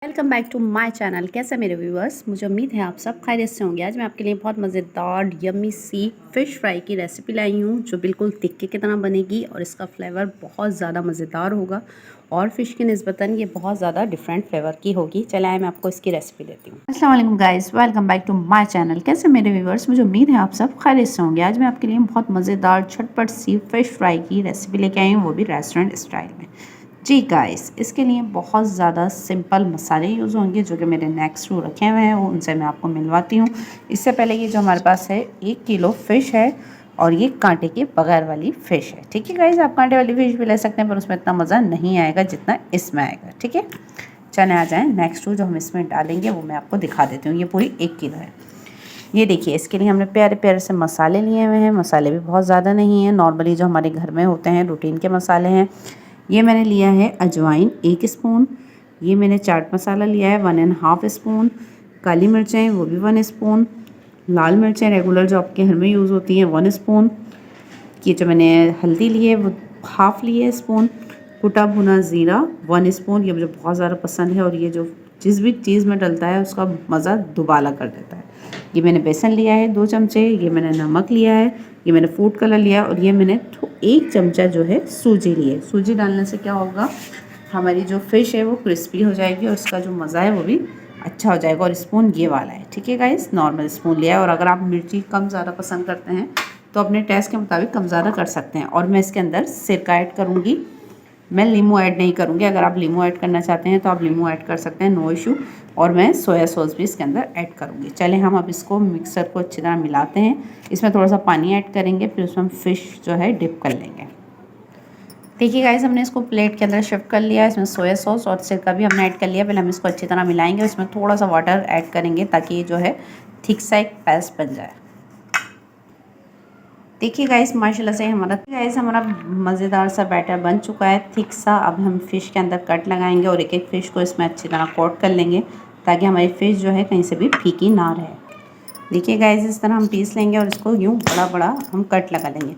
Welcome back to my channel. कैसे मेरे viewers, मुझे उम्मीद है आप सब खैरियत से होंगे। आज मैं आपके लिए बहुत मज़ेदार यम्मी सी फ़िश फ्राई की रेसिपी लाई हूँ जो बिल्कुल टिक्के की तरह बनेगी और इसका फ्लेवर बहुत ज़्यादा मज़ेदार होगा और फ़िश की निस्बतन ये बहुत ज़्यादा डिफरेंट फ्लेवर की होगी। चले आए मैं आपको इसकी रेसिपी देती हूँ। अस्सलाम वालेकुम guys, welcome back to my channel. कैसे मेरे व्यूअर्स, मुझे उम्मीद है आप सब खैरियत से होंगे। आज मैं आपके लिए बहुत मज़ेदार झटपट सी फ़िश फ्राई की रेसिपी लेके आई हूँ, वो भी रेस्टोरेंट स्टाइल में। जी गाइस, इसके लिए बहुत ज़्यादा सिंपल मसाले यूज़ होंगे जो कि मेरे नेक्स्ट टू रखे हुए हैं, उनसे मैं आपको मिलवाती हूँ। इससे पहले ये जो हमारे पास है 1 किलो फ़िश है और ये कांटे के बगैर वाली फ़िश है। ठीक है गाइस, आप कांटे वाली फ़िश भी ले सकते हैं पर उसमें इतना मज़ा नहीं आएगा जितना इसमें आएगा। ठीक है, चले आ जाएँ। नेक्स्ट टू जो हम इसमें डालेंगे वो मैं आपको दिखा देती हूँ। ये पूरी 1 किलो है। ये देखिए, इसके लिए हमने प्यारे प्यारे से मसाले लिए हुए हैं। मसाले भी बहुत ज़्यादा नहीं हैं, नॉर्मली जो हमारे घर में होते हैं रूटीन के मसाले हैं। ये मैंने लिया है अजवाइन 1 स्पून, ये मैंने चाट मसाला लिया है 1½ स्पून, काली मिर्चें वो भी 1 स्पून, लाल मिर्चें रेगुलर जो आपके घर में यूज़ होती हैं 1 स्पून, ये जो मैंने हल्दी ली है वो हाफ़ ली है स्पून, कुटा भुना ज़ीरा 1 स्पून, ये मुझे बहुत ज़्यादा पसंद है और ये जो जिस भी चीज़ में डलता है उसका मज़ा दुबाला कर देता है। ये मैंने बेसन लिया है 2 चमचे, ये मैंने नमक लिया है, ये मैंने फूड कलर लिया है और ये मैंने 1 चमचा जो है सूजी ली है। सूजी डालने से क्या होगा, हमारी जो फ़िश है वो क्रिस्पी हो जाएगी और इसका जो मज़ा है वो भी अच्छा हो जाएगा। और स्पून ये वाला है, ठीक है गाइस, नॉर्मल स्पून लिया है। और अगर आप मिर्ची कम ज़्यादा पसंद करते हैं तो अपने टेस्ट के मुताबिक कम ज़्यादा कर सकते हैं। और मैं इसके अंदर सिरका ऐड करूँगी, मैं लीमू ऐड नहीं करूँगी। अगर आप लीमू ऐड करना चाहते हैं तो आप लीमू ऐड कर सकते हैं, नो इशू। और मैं सोया सॉस भी इसके अंदर ऐड करूँगी। चलें हम अब इसको मिक्सर को अच्छी तरह मिलाते हैं। इसमें थोड़ा सा पानी ऐड करेंगे, फिर उसमें हम फ़िश जो है डिप कर लेंगे। देखिए गाइस, हमने इसको प्लेट के अंदर शिफ्ट कर लिया है। इसमें सोया सॉस और सिरका भी हमने ऐड कर लिया। पहले हम इसको अच्छी तरह मिलाएंगे, इसमें थोड़ा सा वाटर ऐड करेंगे ताकि ये जो है थिक सा एक पेस्ट बन जाए। देखिए गाइस, माशाल्लाह से हमारा मज़ेदार सा बैटर बन चुका है, थिक सा। अब हम फ़िश के अंदर कट लगाएंगे और एक एक फ़िश को इसमें अच्छी तरह कोट कर लेंगे ताकि हमारी फ़िश जो है कहीं से भी फीकी ना रहे। देखिए गाइस, इस तरह हम पीस लेंगे और इसको यूँ बड़ा बड़ा हम कट लगा लेंगे।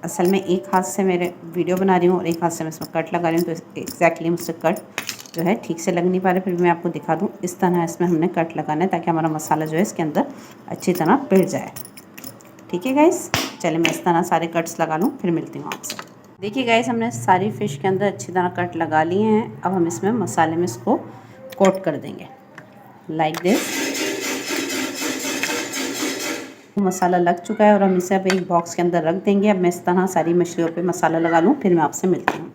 असल में एक हाथ से मेरे वीडियो बना रही हूँ और एक हाथ से मैं इसमें कट लगा रही हूँ, तो एग्जैक्टली मुझसे कट जो है ठीक से लग नहीं पा रहे। फिर भी मैं आपको दिखा दूँ, इस तरह इसमें हमने कट लगाना है ताकि हमारा मसाला जो है इसके अंदर अच्छी तरह पिट जाए। ठीक है गाइस, चलिए मैं इस तरह सारे कट्स लगा लूँ, फिर मिलती हूँ आपसे। देखिए गाइस, हमने सारी फ़िश के अंदर अच्छी तरह कट लगा लिए हैं। अब हम इसमें मसाले में इसको कोट कर देंगे लाइक दिस। मसाला लग चुका है और हम इसे अब एक बॉक्स के अंदर रख देंगे। अब मैं इस तरह सारी मछलियों पे मसाला लगा लूँ, फिर मैं आपसे मिलती हूँ।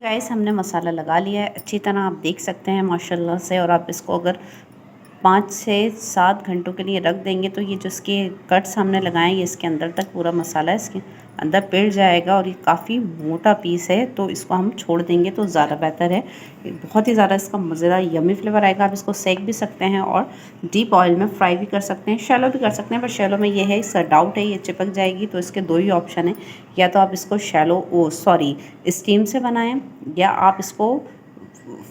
गाइस, हमने मसाला लगा लिया है अच्छी तरह, आप देख सकते हैं माशाल्लाह से। और आप इसको अगर 5 से 7 घंटों के लिए रख देंगे तो ये जो इसके कट्स हमने लगाए हैं ये इसके अंदर तक पूरा मसाला इसके अंदर पिट जाएगा। और ये काफ़ी मोटा पीस है तो इसको हम छोड़ देंगे तो ज़्यादा बेहतर है। बहुत ही ज़्यादा इसका मज़ेदार यम्मी फ्लेवर आएगा। आप इसको सेक भी सकते हैं और डीप ऑयल में फ्राई भी कर सकते हैं, शैलो भी कर सकते हैं। पर शैलो में ये है, इसका डाउट है ये चिपक जाएगी, तो इसके 2 ही ऑप्शन है, या तो आप इसको स्टीम से बनाएँ या आप इसको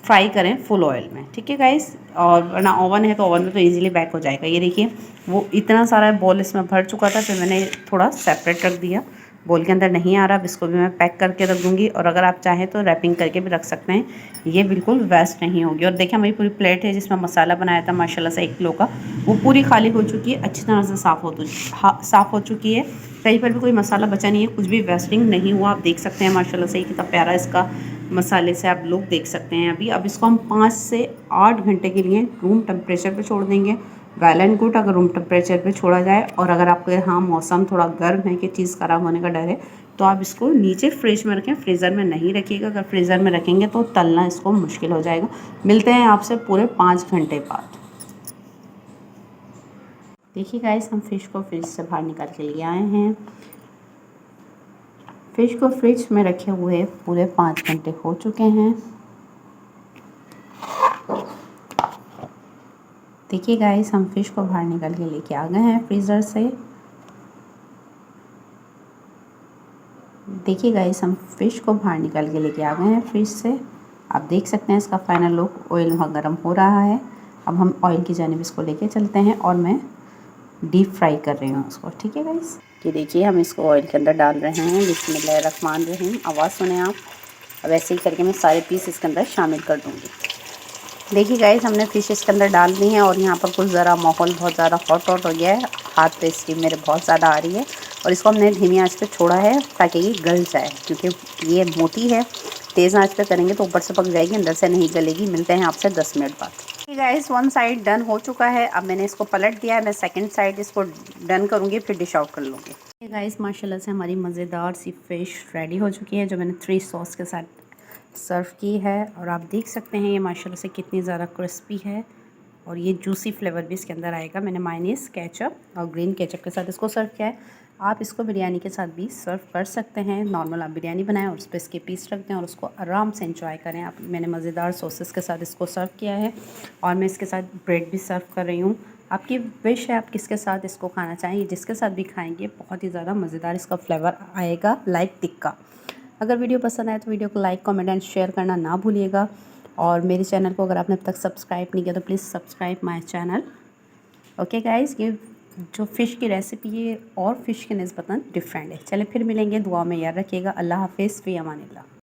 फ्राई करें फुल ऑयल में। ठीक है गाइस, और वरना ओवन है तो ओवन में तो इजीली बैक हो जाएगा। ये देखिए, वो इतना सारा बॉल इसमें भर चुका था, फिर मैंने थोड़ा सेपरेट रख दिया, बॉल के अंदर नहीं आ रहा। अब इसको भी मैं पैक करके रख दूँगी और अगर आप चाहें तो रैपिंग करके भी रख सकते हैं, ये बिल्कुल वेस्ट नहीं होगी। और देखिए, हमारी पूरी प्लेट है जिसमें मसाला बनाया था माशाल्लाह से 1 किलो का, वो पूरी खाली हो चुकी है, अच्छी तरह से साफ़ हो चुकी है। कहीं पर भी कोई मसाला बचा नहीं है, कुछ भी वेस्टिंग नहीं हुआ। आप देख सकते हैं माशाल्लाह से कितना प्यारा इसका मसाले से आप लुक देख सकते हैं अभी। अब इसको हम 5 से 8 घंटे के लिए रूम टेम्परेचर पे छोड़ देंगे। वेल एंड गुड अगर रूम टेम्परेचर पे छोड़ा जाए। और अगर आपके यहाँ मौसम थोड़ा गर्म है कि चीज़ ख़राब होने का डर है तो आप इसको नीचे फ्रिज में रखें, फ्रीज़र में नहीं रखिएगा। अगर फ्रीज़र में रखेंगे तो तलना इसको मुश्किल हो जाएगा। मिलते हैं आपसे पूरे 5 घंटे बाद। देखिए गाइस, हम फ़िश को फ्रिज से बाहर निकाल के लिए आए हैं। फ़िश को फ्रिज में रखे हुए पूरे 5 घंटे हो चुके हैं। देखिए गाइस, हम फ़िश को बाहर निकाल के लेके आ गए हैं फ्रीज़र से। देखिए गाइस, हम फ़िश को बाहर निकाल के लेके आ गए हैं फ्रिज से। आप देख सकते हैं इसका फाइनल लुक। ऑयल वहाँ गर्म हो रहा है। अब हम ऑयल की जानिब इसको लेके चलते हैं और मैं डीप फ्राई कर रही हूँ उसको। ठीक है गाइस, ये देखिए, हम इसको ऑयल के अंदर डाल रहे हैं। बिस्मिल्लाहिर्रहमानिर्रहीम, आवाज़ सुने आप। अब ऐसे ही करके मैं सारे पीस इसके अंदर शामिल कर दूँगी। देखिए गाइस, हमने फ़िश इसके अंदर डाल दी है और यहाँ पर कुछ ज़रा माहौल बहुत ज़्यादा हॉट हो गया है। हाथ पे स्टीम मेरे बहुत ज़्यादा आ रही है और इसको हमने धीमी आंच पे छोड़ा है ताकि ये गल जाए, क्योंकि ये मोटी है। तेज़ आंच पे करेंगे तो ऊपर से पक जाएगी, अंदर से नहीं गलेगी। मिलते हैं आपसे 10 मिनट बाद। गाइस, वन साइड डन हो चुका है। अब मैंने इसको पलट दिया है। मैं सेकंड साइड इसको डन करूँगी, फिर डिश आउट कर लूँगी। गाइस, माशाल्लाह से हमारी मज़ेदार सी फ़िश रेडी हो चुकी है, जो मैंने 3 सॉस के साथ सर्व की है। और आप देख सकते हैं ये माशाल्लाह से कितनी ज़्यादा क्रिस्पी है और ये जूसी फ्लेवर भी इसके अंदर आएगा। मैंने मायोनीज़, केचप और ग्रीन केचप के साथ इसको सर्व किया है। आप इसको बिरयानी के साथ भी सर्व कर सकते हैं। नॉर्मल आप बिरयानी बनाएं और उस पर इसके पीस रख दें और उसको आराम से एंजॉय करें। आप मैंने मज़ेदार सॉसेस के साथ इसको सर्व किया है और मैं इसके साथ ब्रेड भी सर्व कर रही हूँ। आपकी विश है आप किसके साथ इसको खाना चाहेंगे। जिसके साथ भी खाएंगे बहुत ही ज़्यादा मज़ेदार इसका फ्लेवर आएगा, लाइक टिक्का। अगर वीडियो पसंद आए तो वीडियो को लाइक, कमेंट एंड शेयर करना ना भूलिएगा। और मेरे चैनल को अगर आपने अब तक सब्सक्राइब नहीं किया तो please subscribe my channel. Okay guys, ये जो फ़िश की रेसिपी है और फ़िश के निस्बतन डिफरेंट है। चलिए फिर मिलेंगे, दुआ में याद रखिएगा। अल्लाह हाफ़िज़, फ़ी अमानिल्लाह।